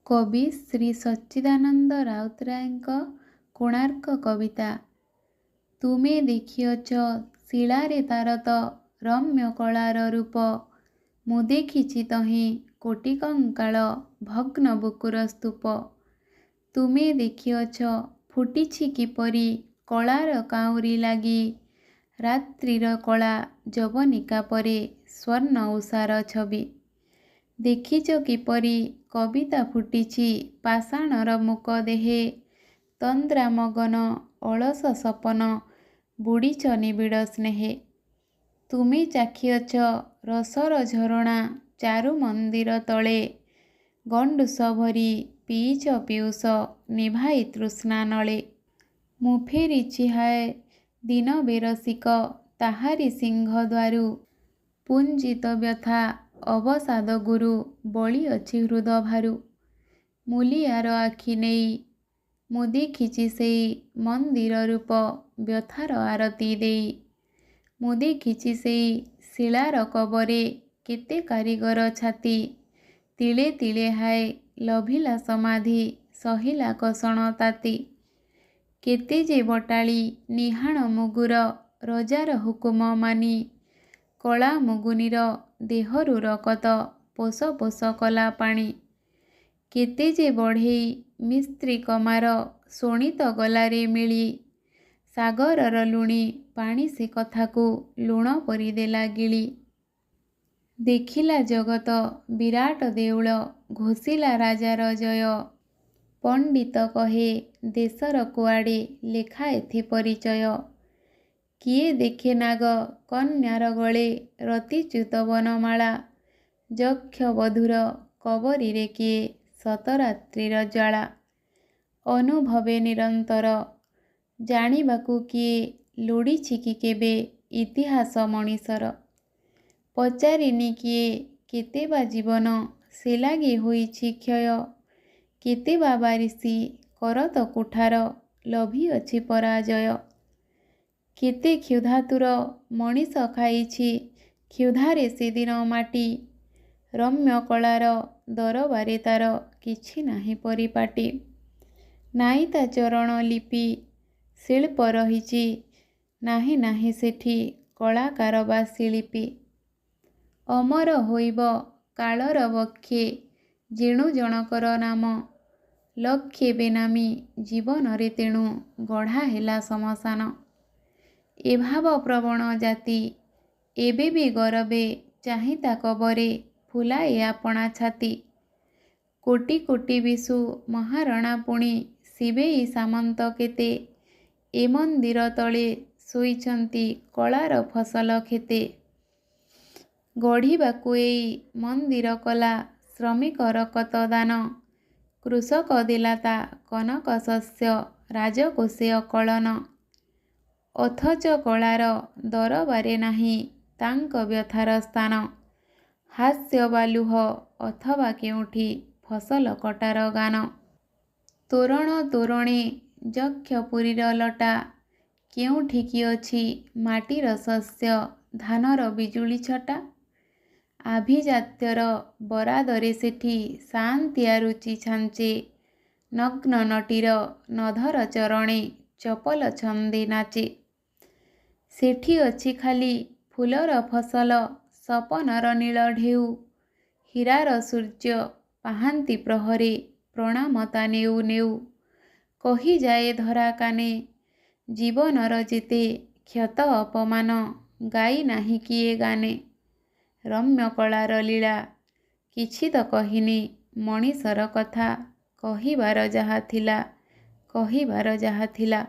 କବି ଶ୍ରୀ ସଚ୍ଚିଦାନନ୍ଦ ରାଉତରାୟଙ୍କ କୋଣାର୍କ କବିତା। ତୁମେ ଦେଖିଅଛ ଶିଳାରେ ତାର ତ ରମ୍ୟ କଳାର ରୂପ, ମୁଁ ଦେଖିଛି ତହିଁ କୋଟି କଙ୍କାଳ ଭଗ୍ନ ବୁକୁର ସ୍ତୂପ। ତୁମେ ଦେଖିଅଛ ଫୁଟିଛି କିପରି କଳାର କାଉଁରୀ ଲାଗି, ରାତ୍ରିର କଳା ଯବନିକା ପରେ ସ୍ୱର୍ଣ୍ଣ ଉଷାର ଛବି। ଦେଖିଛ କିପରି କବିତା ଫୁଟିଛି ପାଷାଣର ମୂକ ଦେହେ, ତନ୍ଦ୍ରା ମଗନ ଅଳସ ସପନ ବୁଡ଼ିଛ ନିବିଡ଼ ସ୍ନେହେ। ତୁମେ ଚାଖିଅଛ ରସର ଝରଣା ଚାରୁ ମନ୍ଦିର ତଳେ, ଗଣ୍ଡୁଷ ଭରି ପିଇଛ ପିଉଷ ନିଭାଇ ତୃଷ୍ଣା ନଳେ। ମୁଁ ଫେରିଛି ହାୟ ଦିନ ବେରସିକ ତାହାରି ସିଂହଦ୍ୱାରୁ, ପୁଞ୍ଜିତ ବ୍ୟଥା ଅବସାଦ ଗୁରୁ ବଳିଅଛି ହୃଦ ଭାରୁ। ମୂଲିଆର ଆଖି ନେଇ ମୁଁ ଦେଖିଛି ସେଇ ମନ୍ଦିର ରୂପ ବ୍ୟଥାର ଆରତି ଦେଇ। ମୁଁ ଦେଖିଛି ସେଇ ଶିଳାର କବରେ କେତେ କାରିଗର ଛାତି, ତିଳେ ତିଳେ ହାୟ ଲଭିଲା ସମାଧି ସହିଲା କଷଣ ତାତି। କେତେ ଯେ ବଟାଳି ନିହାଣ ମୁଗୁର ରଜାର ହୁକୁମ ମାନି, କଳା ମୁଗୁନିର ଦେହରୁ ରକତ ପୋଷ ପୋଷ କଲା ପାଣି। କେତେ ଯେ ବଢ଼େଇ ମିସ୍ତ୍ରୀ କମାର ଶୋଣିତ ଗଲାରେ ମିଳି, ସାଗରର ଲୁଣି ପାଣି ସେ କଥାକୁ ଲୁଣ ପରି ଦେଲା ଗିଳି। ଦେଖିଲା ଜଗତ ବିରାଟ ଦେଉଳ ଘୋଷିଲା ରାଜାର ଜୟ, ପଣ୍ଡିତ କହେ ଦେଶର କୁଆଡ଼େ ଲେଖା ଏଥି ପରିଚୟ। କିଏ ଦେଖେ ନାଗ କନ୍ୟାର ଗଳେ ରତିଚ୍ୟୁତ ବନମାଳା, ଯକ୍ଷ ବଧୂର କବରୀରେ କିଏ ଶତରାତ୍ରିର ଜ୍ୱାଳା। ଅନୁଭବେ ନିରନ୍ତର ଜାଣିବାକୁ କିଏ ଲୋଡ଼ିଛି କି କେବେ ଇତିହାସ ମଣିଷର। ପଚାରିନି କିଏ କେତେ ବା ଜୀବନ ସେ ଲାଗି ହୋଇଛି କ୍ଷୟ, କେତେ ବା ବାରିଶି କରତ କୁଠାର ଲଭିଅଛି ପରାଜୟ। କେତେ କ୍ଷୁଧାତୁର ମଣିଷ ଖାଇଛି କ୍ଷୁଧାରେ ସେଦିନ ମାଟି, ରମ୍ୟ କଳାର ଦରବାରେ ତାର କିଛି ନାହିଁ ପରିପାଟି। ନାଇଁ ତା ଚରଣ ଲିପି ଶିଳ୍ପ ରହିଛି, ନାହିଁ ନାହିଁ ସେଠି କଳାକାର ବା ଶିଳ୍ପୀ। ଅମର ହୋଇବ କାଳର ବକ୍ଷେ ଯେଣୁ ଜଣକର ନାମ, ଲକ୍ଷେ ବେନାମୀ ଜୀବନରେ ତେଣୁ ଗଢ଼ା ହେଲା ଶମଶାନ। ଏ ଭାବ ପ୍ରବଣ ଜାତି ଏବେ ବି ଗରବେ ଚାହିଁ ତା କବରେ ଫୁଲାଏ ଆପଣା ଛାତି। କୋଟି କୋଟି ବିଶୁ ମହାରଣା ପୁଣି ଶିବେଇ ସାମନ୍ତ କେତେ, ଏ ମନ୍ଦିର ତଳେ ଶୋଇଛନ୍ତି କଳାର ଫସଲ କ୍ଷେତେ। ଗଢ଼ିବାକୁ ଏଇ ମନ୍ଦିର କଲା ଶ୍ରମିକ ରକତ ଦାନ, କୃଷକ ଦେଲା ତା କନକ ଶସ୍ୟ ରାଜକୋଷେ ଅକଳନ। ଅଥଚ କଳାର ଦରବାରେ ନାହିଁ ତାଙ୍କ ବ୍ୟଥାର ସ୍ଥାନ, ହାସ୍ୟ ବା ଲୁହ ଅଥବା କେଉଁଠି ଫସଲ କଟାର ଗାନ। ତୋରଣ ତୋରଣେ ଯକ୍ଷପୁରୀର ଲଟା, କେଉଁଠି କି ଅଛି ମାଟିର ଶସ୍ୟ ଧାନର ବିଜୁଳି ଛଟା। ଆଭିଜାତ୍ୟର ବରାଦରେ ସେଠି ସାଆନ୍ତିଆ ରୁଚି ଛାଞ୍ଚେ, ନଗ୍ନ ନଟୀର ନଧର ଚରଣେ ଚପଲ ଛନ୍ଦି ନାଚେ। ସେଠି ଅଛି ଖାଲି ଫୁଲର ଫସଲ ସପନର ନୀଳ ଢେଉ, ହୀରାର ସୂର୍ଯ୍ୟ ପାହାନ୍ତି ପ୍ରହରେ ପ୍ରଣାମ ତା ନେଉ ନେଉ। କହିଯାଏ ଧରା କାନେ ଜୀବନର ଯେତେ କ୍ଷତ ଅପମାନ, ଗାଇ ନାହିଁ କିଏ ଗାନେ। ରମ୍ୟ କଳାର ଲୀଳା କିଛି ତ କହିନି ମଣିଷର କଥା, କହିବାର ଯାହା ଥିଲା କହିବାର ଯାହା ଥିଲା।